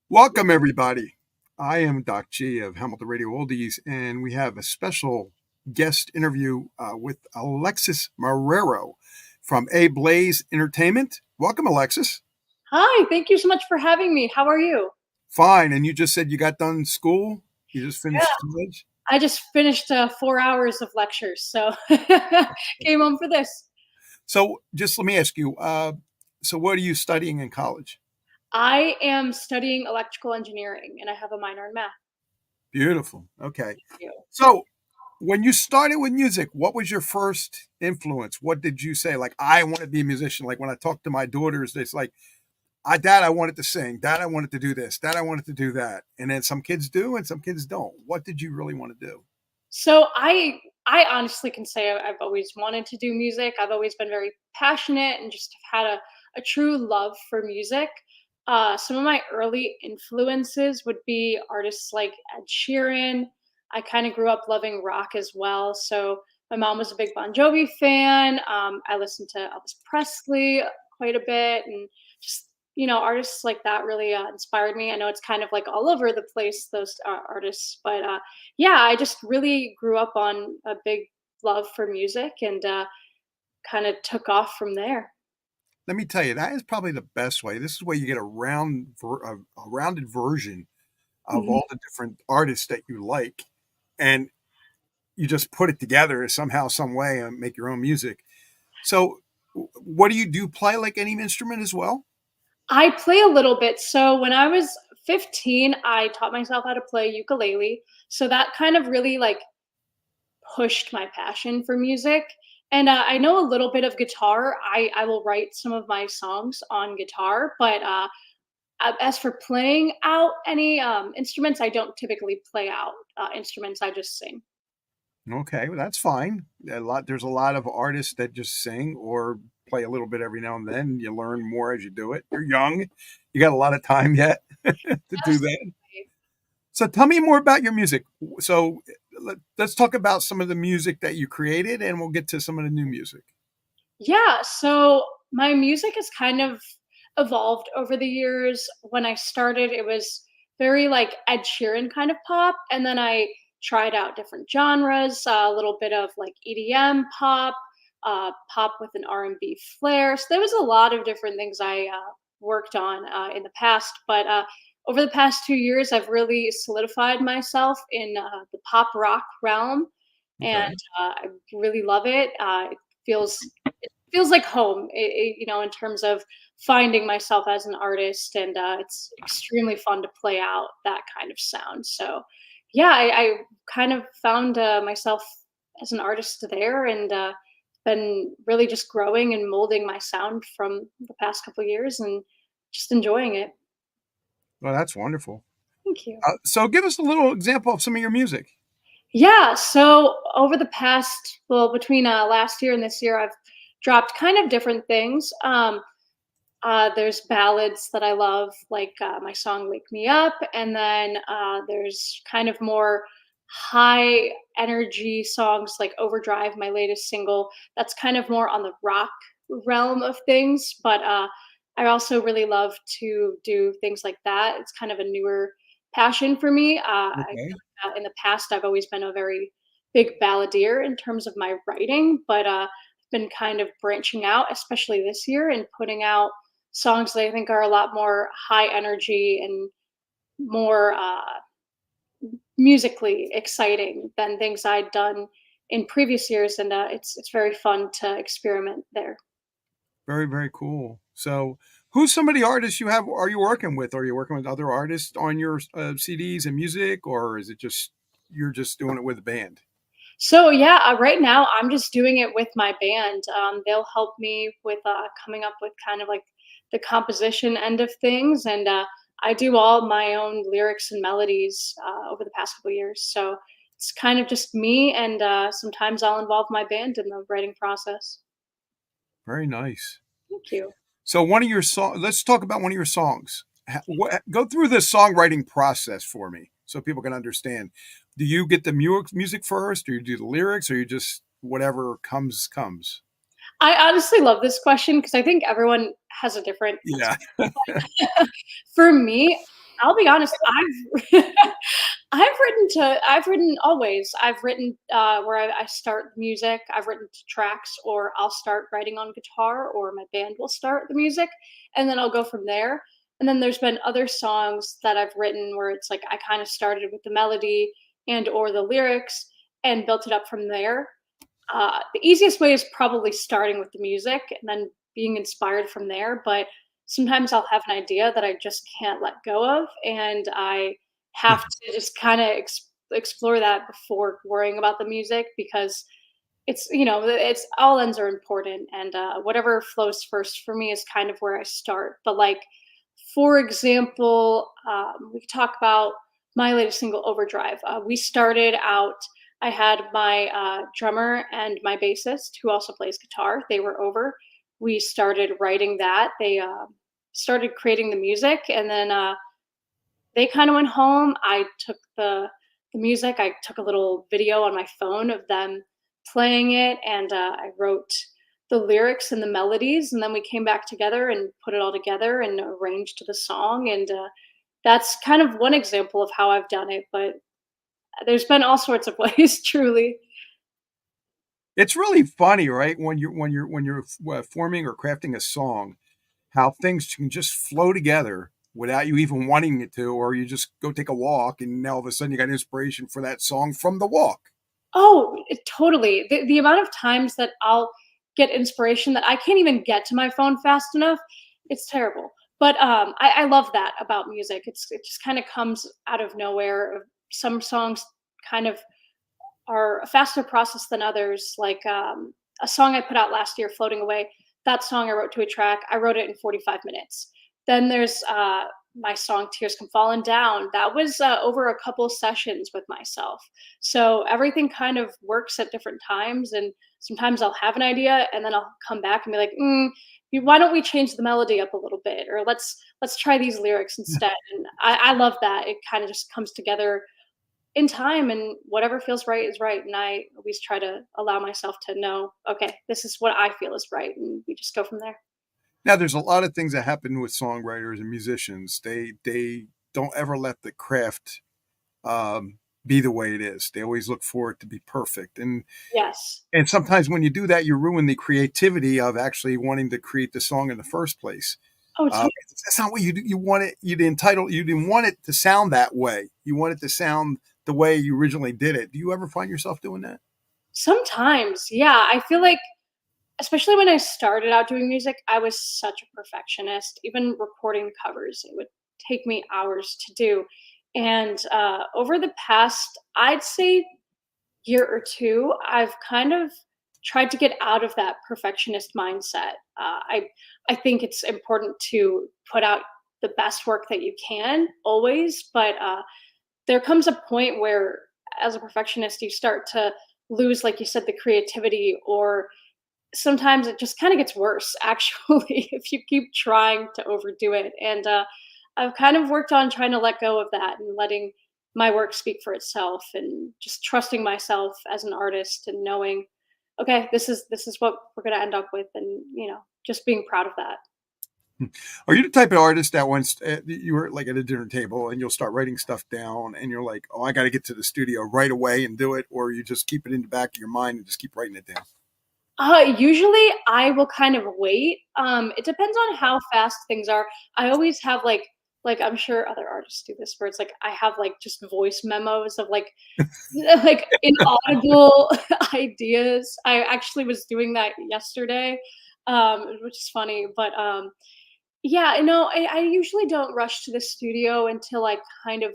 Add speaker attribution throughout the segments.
Speaker 1: Welcome, everybody. I am Doc G of Hamilton Radio Oldies, and we have a special guest interview with Alexis Marrero from Ablaze Entertainment. Welcome, Alexis.
Speaker 2: Hi, thank you so much for having me. How are you?
Speaker 1: Fine. And you just said you got done school? You just
Speaker 2: Yeah,
Speaker 1: finished college?
Speaker 2: I just finished 4 hours of lectures, so came home for this.
Speaker 1: So just let me ask you, so what are you studying in college?
Speaker 2: I am studying electrical engineering and I have a minor in math.
Speaker 1: Beautiful. Okay.
Speaker 2: Thank you.
Speaker 1: So when you started with music, what was your first influence? What did you say? Like, I want to be a musician. Like when I talk to my daughters, it's like, Dad, I wanted to sing. Dad, I wanted to do this. Dad, I wanted to do that. And then some kids do and some kids don't. What did you really want to do?
Speaker 2: So I honestly can say I've always wanted to do music. I've always been very passionate and just have had a true love for music. Some of my early influences would be artists like Ed Sheeran. I kind of grew up loving rock as well. So my mom was a big Bon Jovi fan. I listened to Elvis Presley quite a bit, and just artists like that really inspired me. I know it's kind of like all over the place, those artists, but yeah, I just really grew up on a big love for music and kind of took off from there.
Speaker 1: Let me tell you, that is probably the best way. This is where you get a rounded version of
Speaker 2: Mhm.
Speaker 1: all the different artists that you like, and you just put it together somehow, some way, and make your own music. So, what do you do? Play like any instrument as well?
Speaker 2: I play a little bit. So when I was 15, I taught myself how to play ukulele. So that kind of really like pushed my passion for music. And I know a little bit of guitar. I will write some of my songs on guitar, but as for playing out any instruments, I don't typically play out instruments. I just sing.
Speaker 1: Okay, well, that's fine. There's a lot of artists that just sing or play a little bit every now and then. You learn more as you do it. You're young. You got a lot of time yet to do that.
Speaker 2: Absolutely.
Speaker 1: So tell me more about your music. So let's talk about some of the music that you created and we'll get to some of the new music.
Speaker 2: Yeah, so my music has kind of evolved over the years. When I started, it was very like Ed Sheeran kind of pop, and then I tried out different genres, a little bit of like EDM pop, pop with an R&B flair. So there was a lot of different things I worked on in the past, but over the past 2 years, I've really solidified myself in the pop rock realm, and
Speaker 1: Okay.
Speaker 2: I really love it. It feels like home, in terms of finding myself as an artist, and it's extremely fun to play out that kind of sound. So, yeah, I kind of found myself as an artist there, and been really just growing and molding my sound from the past couple years, and just enjoying it.
Speaker 1: Well, that's wonderful.
Speaker 2: Thank you.
Speaker 1: So give us a little example of some of your music.
Speaker 2: Yeah, so over the past, well, between last year and this year, I've dropped kind of different things. There's ballads that I love, like my song "Wake Me Up," and then there's kind of more high energy songs like "Overdrive," my latest single. That's kind of more on the rock realm of things, but I also really love to do things like that. It's kind of a newer passion for me. I
Speaker 1: Okay.
Speaker 2: feel like, in the past, I've always been a very big balladeer in terms of my writing, but been kind of branching out, especially this year, and putting out songs that I think are a lot more high energy and more musically exciting than things I'd done in previous years, and it's very fun to experiment there.
Speaker 1: Very, very cool. So who's some of the artists you have are you working with? Are you working with other artists on your CDs and music, or is it just you're just doing it with a band?
Speaker 2: So yeah, right now I'm just doing it with my band. They'll help me with coming up with kind of like the composition end of things, and I do all my own lyrics and melodies over the past couple years. So it's kind of just me, and sometimes I'll involve my band in the writing process.
Speaker 1: Very nice.
Speaker 2: Thank you.
Speaker 1: So one of your songs, let's talk about one of your songs. Go through the songwriting process for me so people can understand. Do you get the music first, or you do the lyrics, or you just whatever comes comes?
Speaker 2: I honestly love this question because I think everyone has a different
Speaker 1: Yeah.
Speaker 2: answer. For me, I'll be honest, I've I've written always. I've written where I start music. I've written to tracks, or I'll start writing on guitar, or my band will start the music, and then I'll go from there. And then there's been other songs that I've written where it's like I kind of started with the melody and or the lyrics and built it up from there. The easiest way is probably starting with the music and then being inspired from there. But sometimes I'll have an idea that I just can't let go of, and I have to just kind of explore that before worrying about the music because it's it's all ends are important, and whatever flows first for me is kind of where I start. But like for example, we could talk about my latest single, Overdrive. We started out, I had my drummer and my bassist, who also plays guitar. They were over. We started writing that. They started creating the music, and then they kind of went home. I took the music. I took a little video on my phone of them playing it, and I wrote the lyrics and the melodies, and then we came back together and put it all together and arranged the song. And that's kind of one example of how I've done it, but there's been all sorts of ways, truly.
Speaker 1: It's really funny, right? When you're forming or crafting a song, how things can just flow together without you even wanting it to, or you just go take a walk and now all of a sudden you got inspiration for that song from the walk.
Speaker 2: Oh, totally. The amount of times that I'll get inspiration that I can't even get to my phone fast enough, it's terrible. But I love that about music. It just kind of comes out of nowhere. Some songs kind of are a faster process than others. Like a song I put out last year, "Floating Away." That song I wrote to a track. I wrote it in 45 minutes. Then there's my song "Tears Come Falling Down." That was over a couple sessions with myself. So everything kind of works at different times, and sometimes I'll have an idea, and then I'll come back and be like, "Why don't we change the melody up a little bit, or let's try these lyrics instead?" And I love that. It kind of just comes together in time, and whatever feels right is right. And I always try to allow myself to know, okay, this is what I feel is right, and we just go from there.
Speaker 1: Now, there's a lot of things that happen with songwriters and musicians. They don't ever let the craft be the way it is. They always look for it to be perfect,
Speaker 2: Yes.
Speaker 1: and sometimes when you do that, you ruin the creativity of actually wanting to create the song in the first place.
Speaker 2: Oh,
Speaker 1: Uh, that's not what you do. You want it. You didn't entitle. You didn't want it to sound that way. You want it to sound the way you originally did it. Do you ever find yourself doing that?
Speaker 2: sometimes, yeah. I feel like, especially when I started out doing music, I was such a perfectionist. Even recording covers, it would take me hours to do. And over the past, I'd say, year or two, I've kind of tried to get out of that perfectionist mindset. I think it's important to put out the best work that you can always, but there comes a point where, as a perfectionist, you start to lose, like you said, the creativity, or sometimes it just kind of gets worse. Actually, if you keep trying to overdo it, and I've kind of worked on trying to let go of that and letting my work speak for itself, and just trusting myself as an artist and knowing, okay, this is what we're going to end up with, and just being proud of that.
Speaker 1: Are you the type of artist that once you were like at a dinner table and you'll start writing stuff down and you're like, oh, I got to get to the studio right away and do it, or you just keep it in the back of your mind and just keep writing it down?
Speaker 2: Usually I will kind of wait. It depends on how fast things are. I always have like I'm sure other artists do this, where it's like I have like just voice memos of like like inaudible ideas. I actually was doing that yesterday, which is funny. But yeah, no, I usually don't rush to the studio until I kind of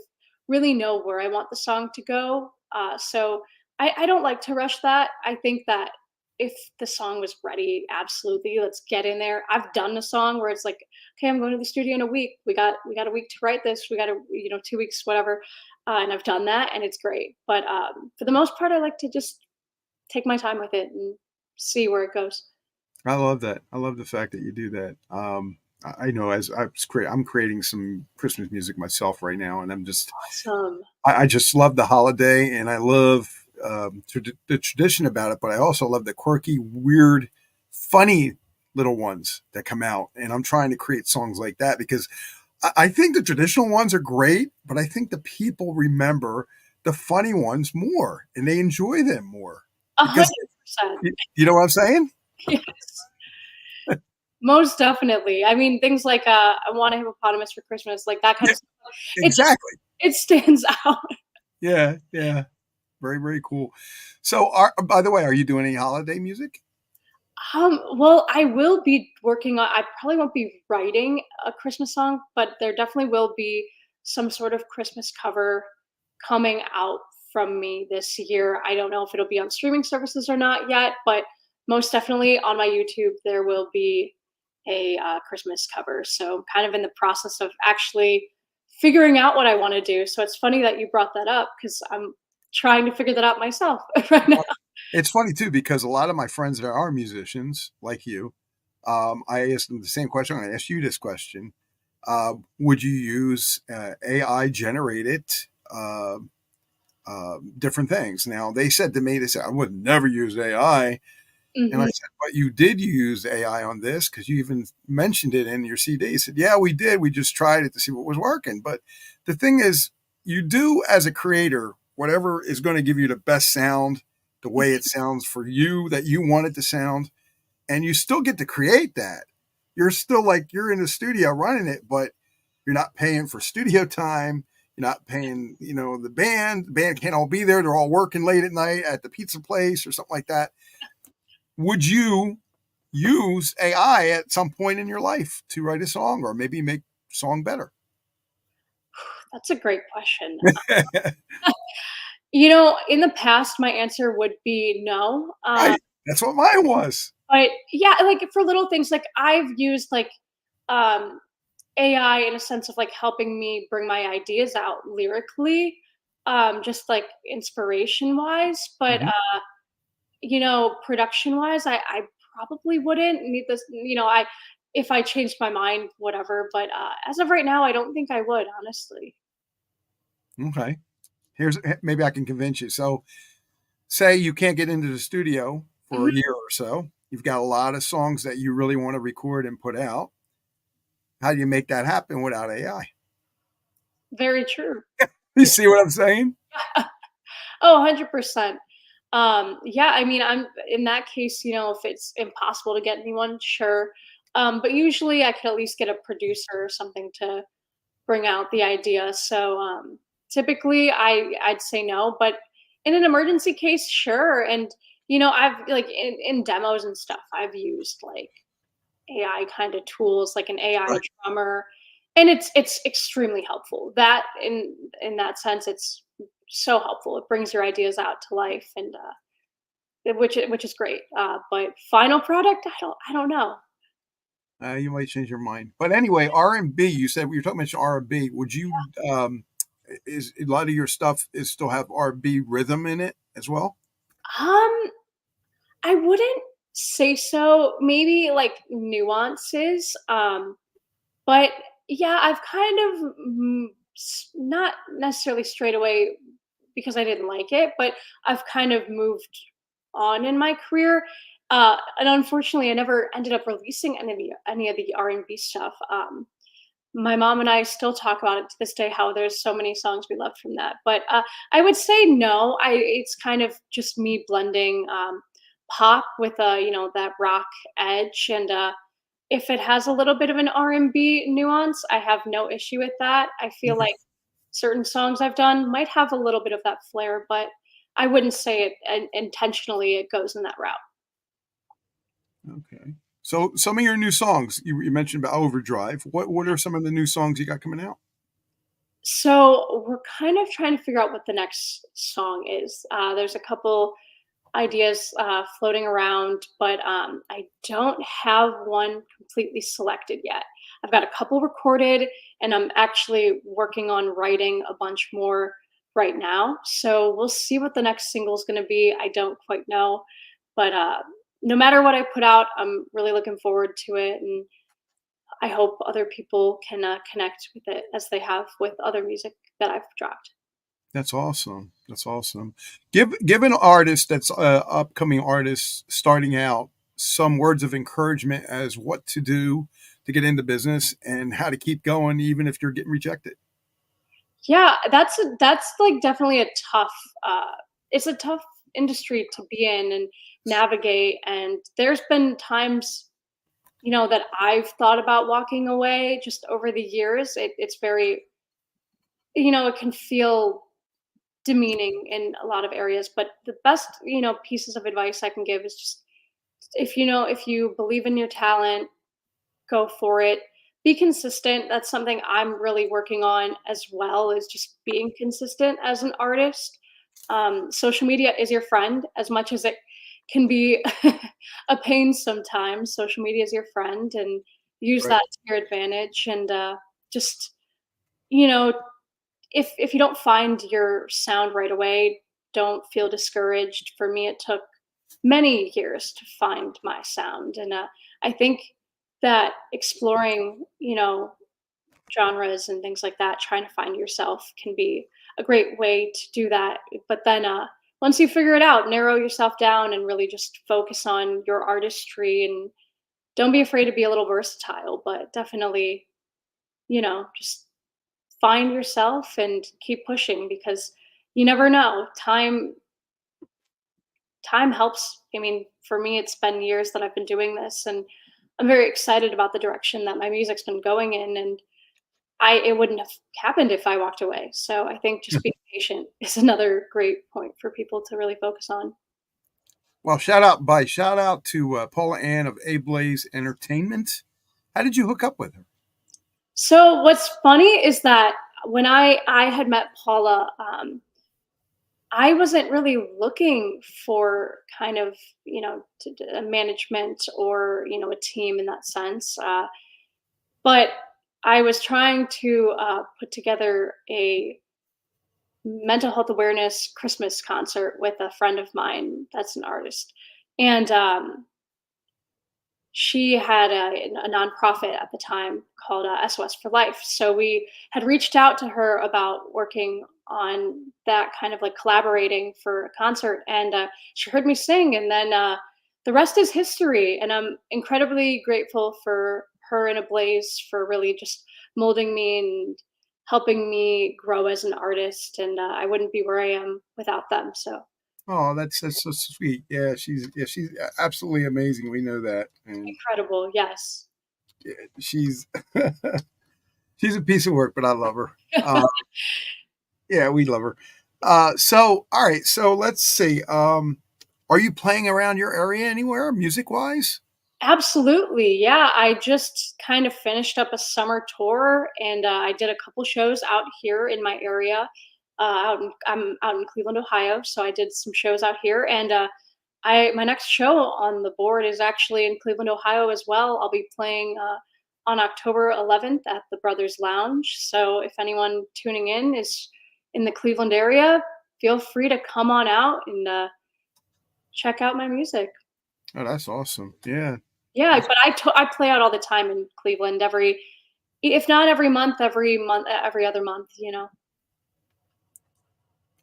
Speaker 2: really know where I want the song to go. So I don't like to rush that. I think that if the song was ready, absolutely, let's get in there. I've done a song where it's like, okay, I'm going to the studio in a week. We got a week to write this. We got 2 weeks, whatever. And I've done that, and it's great. But for the most part, I like to just take my time with it and see where it goes.
Speaker 1: I love that. I love the fact that you do that. I know as I'm creating some Christmas music myself right now, and
Speaker 2: Awesome.
Speaker 1: I just love the holiday, and I love the tradition about it, but I also love the quirky, weird, funny little ones that come out. And I'm trying to create songs like that because I think the traditional ones are great, but I think the people remember the funny ones more and they enjoy them more
Speaker 2: A
Speaker 1: because
Speaker 2: 100%.
Speaker 1: you know what I'm saying?
Speaker 2: Yes. Most definitely. I mean, things like, "I Want a Hippopotamus for Christmas," like, that kind
Speaker 1: Yeah,
Speaker 2: of stuff, it just
Speaker 1: exactly.
Speaker 2: it stands out.
Speaker 1: Yeah, yeah. Very, very cool. So, by the way, are you doing any holiday music?
Speaker 2: Well, I will be working on I probably won't be writing a Christmas song, but there definitely will be some sort of Christmas cover coming out from me this year. I don't know if it'll be on streaming services or not yet, but most definitely on my YouTube, there will be a Christmas cover. So I'm kind of in the process of actually figuring out what I want to do. So it's funny that you brought that up because I'm trying to figure that out myself right now.
Speaker 1: Well, it's funny too because a lot of my friends that are musicians like you, I asked them the same question. I asked you this question: would you use AI generated uh, different things? Now they said to me, they said I would never use AI, and I
Speaker 2: Mhm.
Speaker 1: said, but you did use AI on this because you even mentioned it in your CD. He said, yeah, we did. We just tried it to see what was working. But the thing is, you do as a creator whatever is going to give you the best sound, the way it sounds for you that you want it to sound, and you still get to create that. You're still like you're in the studio running it, but you're not paying for studio time. You're not paying, the band. The band can't all be there. They're all working late at night at the pizza place or something like that. Would you use AI at some point in your life to write a song or maybe make song better?
Speaker 2: That's a great question. In the past, my answer would be no.
Speaker 1: Right. That's what mine was.
Speaker 2: But yeah, like for little things, like I've used like um, AI in a sense of like helping me bring my ideas out lyrically, just like inspiration wise. But
Speaker 1: Mhm.
Speaker 2: production wise, I probably wouldn't need this. I if I changed my mind, whatever. But as of right now, I don't think I would, honestly.
Speaker 1: Okay. Maybe I can convince you. So, say you can't get into the studio for a
Speaker 2: Mhm.
Speaker 1: year or so. You've got a lot of songs that you really want to record and put out. How do you make that happen without AI?
Speaker 2: Very true.
Speaker 1: You see what I'm saying?
Speaker 2: Oh, 100%. Yeah, I mean, I'm in that case, if it's impossible to get anyone, sure. But usually I could at least get a producer or something to bring out the idea. So typically I'd say no, but in an emergency case, sure. And I've like in demos and stuff, I've used like AI kind of tools like an AI
Speaker 1: Right.
Speaker 2: drummer, and it's extremely helpful. That in that sense, it's so helpful. It brings your ideas out to life, and which is great. But final product, I don't know.
Speaker 1: You might change your mind. But anyway, R&B, you said we were talking about R&B. Would you is a lot of your stuff is still have R&B rhythm in it as well?
Speaker 2: Um, I wouldn't say so. Maybe like nuances. But yeah, I've kind of not necessarily straight away because I didn't like it, but I've kind of moved on in my career. And unfortunately, I never ended up releasing any of the R&B stuff. My mom and I still talk about it to this day. How there's so many songs we love from that, but I would say no. It's kind of just me blending pop with that rock edge, and if it has a little bit of an R&B nuance, I have no issue with that. I feel
Speaker 1: Okay.
Speaker 2: like certain songs I've done might have a little bit of that flair, but I wouldn't say it intentionally it goes in that route.
Speaker 1: Okay. So some of your new songs, you mentioned about Overdrive. What are some of the new songs you got coming out?
Speaker 2: So we're kind of trying to figure out what the next song is. There's a couple ideas floating around, but I don't have one completely selected yet. I've got a couple recorded, and I'm actually working on writing a bunch more right now. So we'll see what the next single is going to be. I don't quite know, but no matter what I put out, I'm really looking forward to it, and I hope other people can connect with it as they have with other music that I've dropped.
Speaker 1: That's awesome. That's awesome. Give an artist that's upcoming artist starting out some words of encouragement as what to do to get into business and how to keep going even if you're getting rejected.
Speaker 2: Yeah, that's like definitely a tough it's a tough industry to be in and navigate, and there's been times, that I've thought about walking away just over the years. It's very, it can feel demeaning in a lot of areas, but the best, pieces of advice I can give is just, if you believe in your talent, go for it. Be consistent. That's something I'm really working on as well, is just being consistent as an artist. Social media is your friend as much as it can be a pain sometimes. Social media is your friend, and use
Speaker 1: Right.
Speaker 2: that to your advantage. And just, you know, if you don't find your sound right away, don't feel discouraged. For me, it took many years to find my sound, and I think that exploring, genres and things like that, trying to find yourself can be a great way to do that. But then once you figure it out, narrow yourself down and really just focus on your artistry, and don't be afraid to be a little versatile, but definitely, just find yourself and keep pushing, because you never know. Time helps. I mean, for me, it's been years that I've been doing this, and I'm very excited about the direction that my music's been going in, and it wouldn't have happened if I walked away. So I think just being patient is another great point for people to really focus on.
Speaker 1: Well, shout out to Paula Ann of Ablaze Entertainment. How did you hook up with her?
Speaker 2: So what's funny is that when I had met Paula, I wasn't really looking for kind of, a management or, a team in that sense. But I was trying to put together a mental health awareness Christmas concert with a friend of mine that's an artist. And she had a nonprofit at the time called SOS for Life. So we had reached out to her about working on that, kind of like collaborating for a concert. And she heard me sing. And then the rest is history. And I'm incredibly grateful for her and Ablaze for really just molding me and helping me grow as an artist. And I wouldn't be where I am without them. So
Speaker 1: Oh, that's so sweet. She's absolutely amazing. We know that, and
Speaker 2: incredible. Yes.
Speaker 1: she's she's a piece of work, but I love her. Uh, yeah, we love her. So all right, so let's see. Are you playing around your area anywhere, music wise?
Speaker 2: Absolutely. Yeah. I just kind of finished up a summer tour, and I did a couple shows out here in my area. I'm out in Cleveland, Ohio. So I did some shows out here, and my next show on the board is actually in Cleveland, Ohio as well. I'll be playing on October 11th at the Brothers Lounge. So if anyone tuning in is in the Cleveland area, feel free to come on out and check out my music.
Speaker 1: Oh, that's awesome. Yeah.
Speaker 2: Yeah,
Speaker 1: That's,
Speaker 2: but I play out all the time in Cleveland, if not every month, every other month.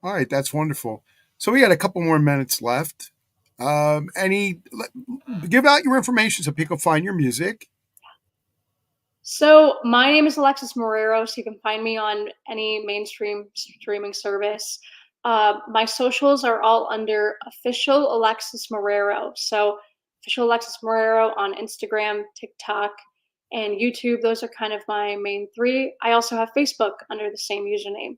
Speaker 1: all right, that's wonderful. So we got a couple more minutes left. Give out your information so people find your music.
Speaker 2: So my name is Alexis Marrero, so you can find me on any mainstream streaming service. My socials are all under official Alexis Marrero. So official Alexis Marrero on Instagram, TikTok, and YouTube. Those are kind of my main three. I also have Facebook under the same username.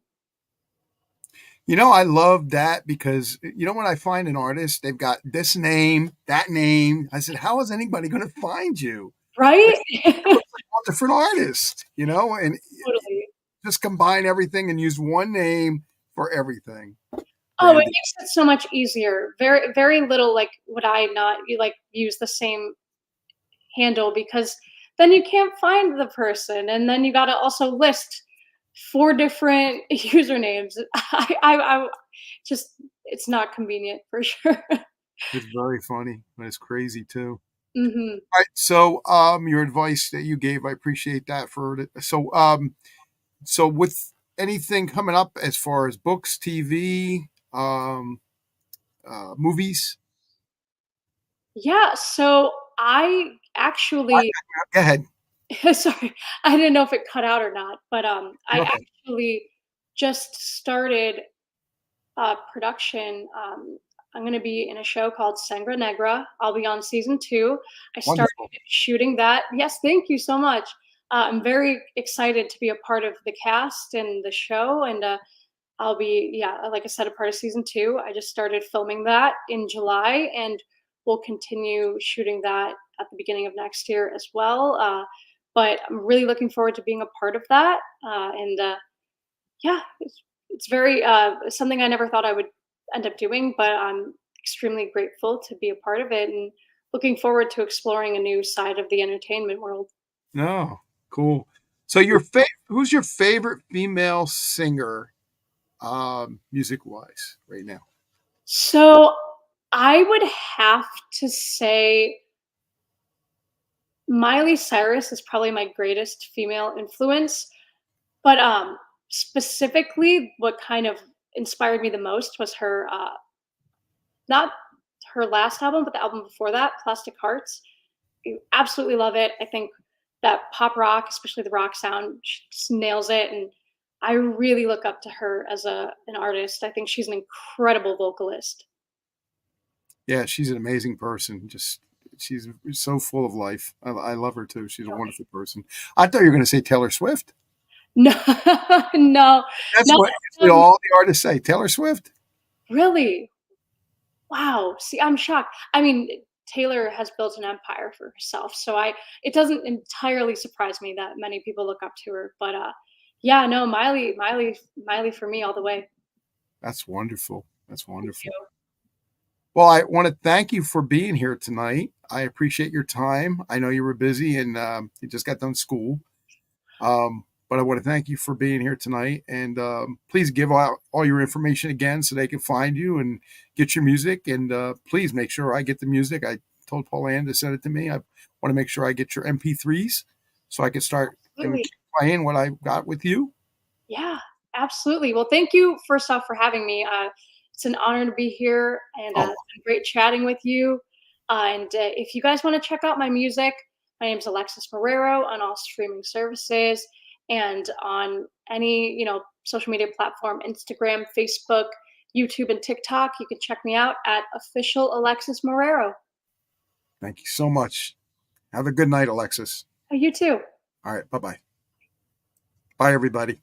Speaker 1: I love that because when I find an artist, they've got this name, that name. I said, how is anybody going to find you?
Speaker 2: Right?
Speaker 1: It looks like all different artists, and
Speaker 2: Totally.
Speaker 1: just combine everything and use one name for everything.
Speaker 2: Oh, it
Speaker 1: Branded.
Speaker 2: makes it so much easier. Very, very little, like, would I not you like use the same handle, because then you can't find the person, and then you got to also list four different usernames. I just, it's not convenient for sure.
Speaker 1: It's very funny, but it's crazy too.
Speaker 2: Hmm.
Speaker 1: All right. So, your advice that you gave, I appreciate that. So with anything coming up as far as books, TV, movies.
Speaker 2: Yeah, so I
Speaker 1: I
Speaker 2: actually
Speaker 1: Go ahead.
Speaker 2: sorry, I didn't know if it cut out or not, but, I
Speaker 1: You're okay.
Speaker 2: actually just started production. I'm going to be in a show called Sangra Negra. I'll be on season 2. I started
Speaker 1: Wonderful.
Speaker 2: shooting that. Yes, thank you so much. I'm very excited to be a part of the cast and the show, and I'll be, yeah, like I said, a part of season 2. I just started filming that in July, and we'll continue shooting that at the beginning of next year as well. But I'm really looking forward to being a part of that, and yeah, it's very something I never thought I would end up doing, but I'm extremely grateful to be a part of it and looking forward to exploring a new side of the entertainment world.
Speaker 1: No, cool. So who's your favorite female singer, music wise right now?
Speaker 2: So I would have to say Miley Cyrus is probably my greatest female influence, but specifically what kind of inspired me the most was her not her last album, but the album before that, Plastic Hearts. I absolutely love it. I think that pop rock, especially the rock sound, she just nails it, and I really look up to her as an artist. I think she's an incredible vocalist.
Speaker 1: Yeah, she's an amazing person. Just she's so full of life. I love her too. She's a wonderful person. I thought you were going to say Taylor Swift.
Speaker 2: No, no,
Speaker 1: That's
Speaker 2: not
Speaker 1: what usually all the artists say. Taylor Swift.
Speaker 2: really. Wow. See, I'm shocked. I mean, Taylor has built an empire for herself, so I it doesn't entirely surprise me that many people look up to her. But yeah, no, Miley for me all the way.
Speaker 1: That's wonderful. That's
Speaker 2: Thank
Speaker 1: wonderful.
Speaker 2: you.
Speaker 1: Well, I want to thank you for being here tonight. I appreciate your time. I know you were busy and you just got done school. But I want to thank you for being here tonight. And please give out all your information again so they can find you and get your music. And please make sure I get the music. I told Paul Ann to send it to me. I want to make sure I get your MP3s so I can start and
Speaker 2: Absolutely.
Speaker 1: keep playing what I got with you.
Speaker 2: Yeah, absolutely. Well, thank you first off for having me. It's an honor to be here, and
Speaker 1: Oh,
Speaker 2: it's been great chatting with you. And if you guys want to check out my music, my name is Alexis Marrero on all streaming services and on any social media platform: Instagram, Facebook, YouTube, and TikTok. You can check me out at official Alexis Marrero.
Speaker 1: thank you so much. Have a good night, Alexis.
Speaker 2: Oh, you too.
Speaker 1: All right. Bye bye. Bye, everybody.